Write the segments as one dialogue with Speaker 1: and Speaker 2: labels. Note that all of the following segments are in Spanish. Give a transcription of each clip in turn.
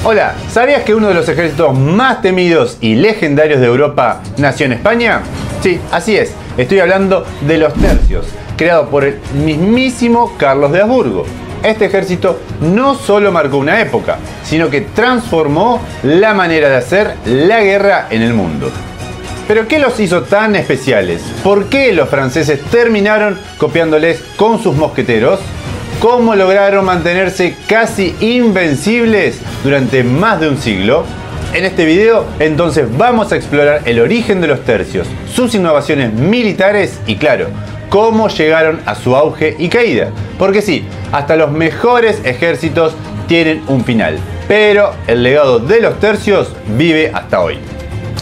Speaker 1: Hola, ¿sabías que uno de los ejércitos más temidos y legendarios de Europa nació en España? Sí, así es, estoy hablando de los tercios, creado por el mismísimo Carlos de Habsburgo. Este ejército no solo marcó una época, sino que transformó la manera de hacer la guerra en el mundo. ¿Pero qué los hizo tan especiales? ¿Por qué los franceses terminaron copiándoles con sus mosqueteros? ¿Cómo lograron mantenerse casi invencibles durante más de un siglo? En este video entonces vamos a explorar el origen de los tercios, sus innovaciones militares y claro, cómo llegaron a su auge y caída. Porque sí, hasta los mejores ejércitos tienen un final, pero el legado de los tercios vive hasta hoy.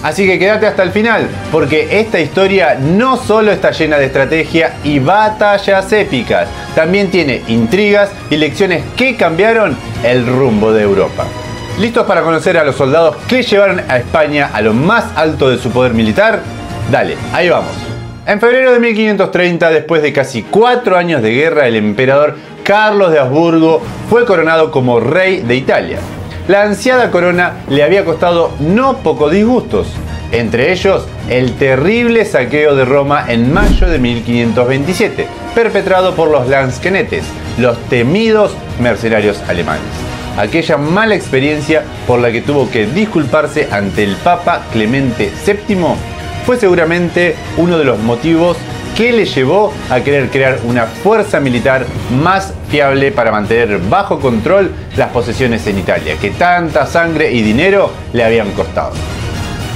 Speaker 1: Así que quédate hasta el final, porque esta historia no solo está llena de estrategia y batallas épicas, también tiene intrigas y lecciones que cambiaron el rumbo de Europa. ¿Listos para conocer a los soldados que llevaron a España a lo más alto de su poder militar? Dale, ahí vamos. En febrero de 1530, después de casi 4 años de guerra, el emperador Carlos de Habsburgo fue coronado como rey de Italia. La ansiada corona le había costado no pocos disgustos, entre ellos el terrible saqueo de Roma en mayo de 1527, perpetrado por los lansquenetes, los temidos mercenarios alemanes. Aquella mala experiencia por la que tuvo que disculparse ante el Papa Clemente VII fue seguramente uno de los motivos que le llevó a querer crear una fuerza militar más fiable para mantener bajo control las posesiones en Italia, que tanta sangre y dinero le habían costado.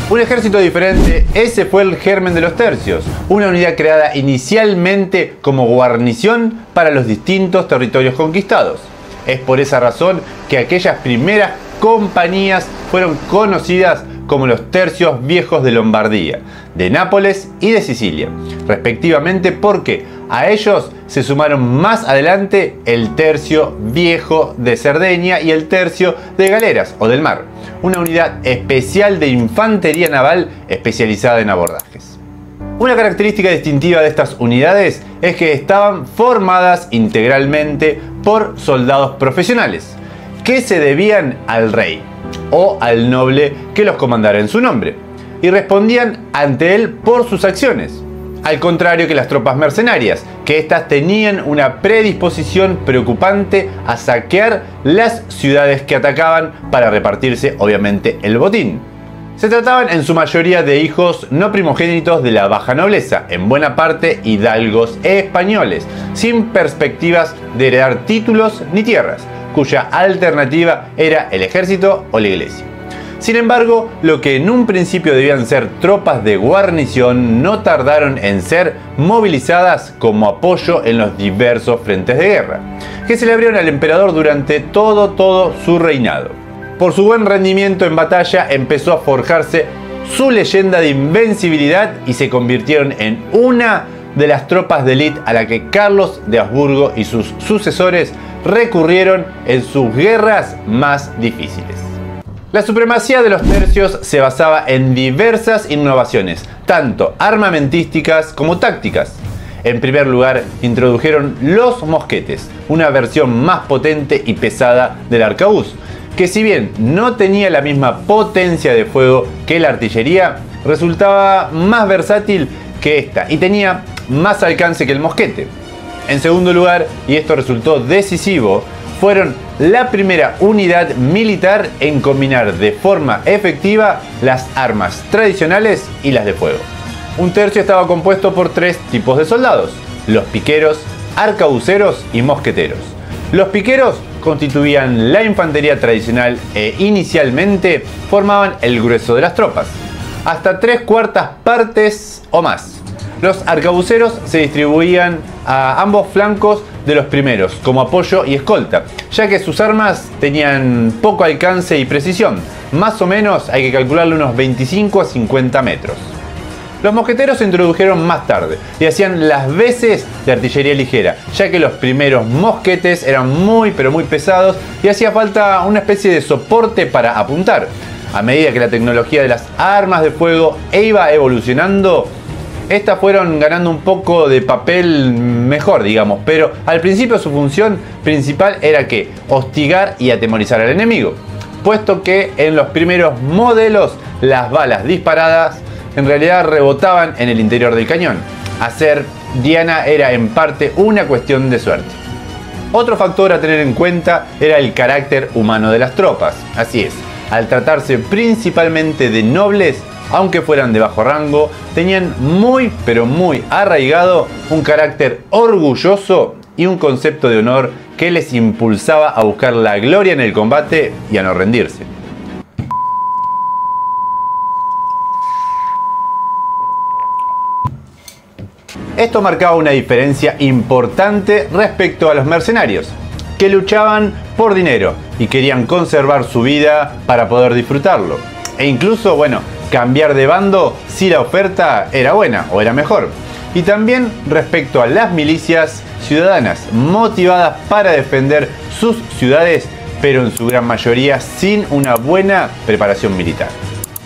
Speaker 1: Un ejército diferente, ese fue el germen de los tercios, una unidad creada inicialmente como guarnición para los distintos territorios conquistados. Es por esa razón que aquellas primeras compañías fueron conocidas como los tercios viejos de Lombardía, de Nápoles y de Sicilia, respectivamente, porque a ellos se sumaron más adelante el tercio viejo de Cerdeña y el tercio de Galeras o del Mar, una unidad especial de infantería naval especializada en abordajes. Una característica distintiva de estas unidades es que estaban formadas integralmente por soldados profesionales, que se debían al rey o al noble que los comandara en su nombre, y respondían ante él por sus acciones, al contrario que las tropas mercenarias, que éstas tenían una predisposición preocupante a saquear las ciudades que atacaban para repartirse obviamente el botín. Se trataban en su mayoría de hijos no primogénitos de la baja nobleza, en buena parte hidalgos españoles, sin perspectivas de heredar títulos ni tierras, cuya alternativa era el ejército o la iglesia. Sin embargo, lo que en un principio debían ser tropas de guarnición no tardaron en ser movilizadas como apoyo en los diversos frentes de guerra, que se le abrieron al emperador durante todo su reinado. Por su buen rendimiento en batalla empezó a forjarse su leyenda de invencibilidad y se convirtieron en una de las tropas de élite a la que Carlos de Habsburgo y sus sucesores recurrieron en sus guerras más difíciles. La supremacía de los tercios se basaba en diversas innovaciones, tanto armamentísticas como tácticas. En primer lugar, introdujeron los mosquetes, una versión más potente y pesada del arcabuz, que si bien no tenía la misma potencia de fuego que la artillería, resultaba más versátil que esta y tenía más alcance que el mosquete. En segundo lugar, y esto resultó decisivo, fueron la primera unidad militar en combinar de forma efectiva las armas tradicionales y las de fuego. Un tercio estaba compuesto por 3 tipos de soldados: los piqueros, arcabuceros y mosqueteros. Los piqueros constituían la infantería tradicional e inicialmente formaban el grueso de las tropas, hasta 3/4 partes o más. Los arcabuceros se distribuían a ambos flancos de los primeros como apoyo y escolta, ya que sus armas tenían poco alcance y precisión, más o menos hay que calcularle unos 25 a 50 metros. Los mosqueteros se introdujeron más tarde y hacían las veces de artillería ligera, ya que los primeros mosquetes eran muy pesados y hacía falta una especie de soporte para apuntar. A medida que la tecnología de las armas de fuego iba evolucionando, estas fueron ganando un poco de papel mejor, digamos, pero al principio su función principal era que hostigar y atemorizar al enemigo. puesto que en los primeros modelos las balas disparadas en realidad rebotaban en el interior del cañón. Hacer diana era en parte una cuestión de suerte. Otro factor a tener en cuenta era el carácter humano de las tropas. Así es, al tratarse principalmente de nobles, aunque fueran de bajo rango, tenían muy pero muy arraigado un carácter orgulloso y un concepto de honor que les impulsaba a buscar la gloria en el combate y a no rendirse. Esto marcaba una diferencia importante respecto a los mercenarios, que luchaban por dinero y querían conservar su vida para poder disfrutarlo. E incluso, bueno, cambiar de bando si la oferta era buena o era mejor. Y también respecto a las milicias ciudadanas, motivadas para defender sus ciudades, pero en su gran mayoría sin una buena preparación militar.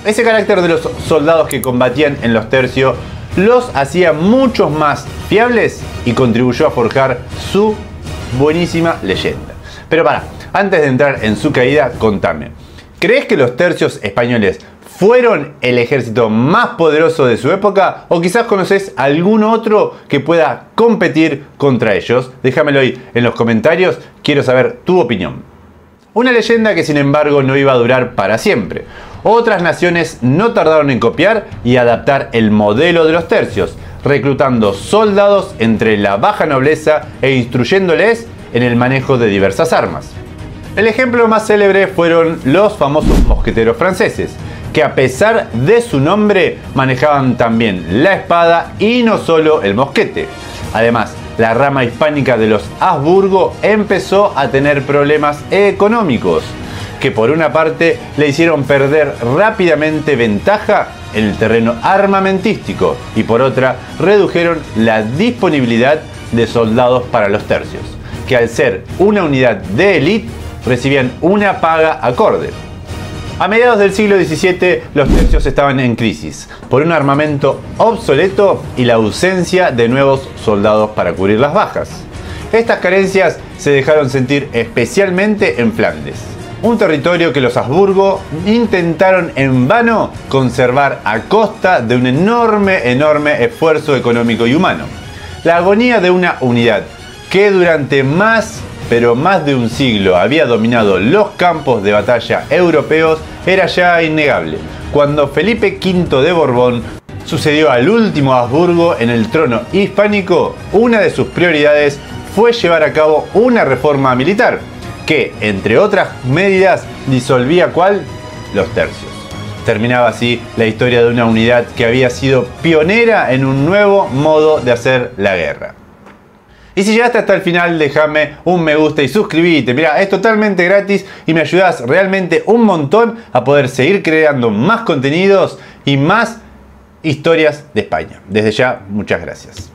Speaker 1: Ese carácter de los soldados que combatían en los tercios los hacía mucho más fiables y contribuyó a forjar su buenísima leyenda. Pero antes de entrar en su caída, contame, ¿crees que los tercios españoles fueron el ejército más poderoso de su época? ¿O quizás conoces algún otro que pueda competir contra ellos? Déjamelo ahí en los comentarios, quiero saber tu opinión. Una leyenda que sin embargo no iba a durar para siempre. Otras naciones no tardaron en copiar y adaptar el modelo de los tercios, reclutando soldados entre la baja nobleza e instruyéndoles en el manejo de diversas armas. El ejemplo más célebre fueron los famosos mosqueteros franceses, que a pesar de su nombre manejaban también la espada y no solo el mosquete. Además, la rama hispánica de los Habsburgo empezó a tener problemas económicos, que por una parte le hicieron perder rápidamente ventaja en el terreno armamentístico y por otra redujeron la disponibilidad de soldados para los tercios, que al ser una unidad de élite recibían una paga acorde. A mediados del siglo XVII los tercios estaban en crisis por un armamento obsoleto y la ausencia de nuevos soldados para cubrir las bajas. Estas carencias se dejaron sentir especialmente en Flandes, un territorio que los Habsburgo intentaron en vano conservar a costa de un enorme esfuerzo económico y humano. La agonía de una unidad que durante más de un siglo había dominado los campos de batalla europeos era ya innegable. Cuando Felipe V de Borbón sucedió al último Habsburgo en el trono hispánico, una de sus prioridades fue llevar a cabo una reforma militar que, entre otras medidas, disolvía ¿cuál? Los tercios. Terminaba así la historia de una unidad que había sido pionera en un nuevo modo de hacer la guerra. Y si llegaste hasta el final, déjame un me gusta y suscríbete. Mira, es totalmente gratis y me ayudas realmente un montón a poder seguir creando más contenidos y más historias de España. Desde ya, muchas gracias.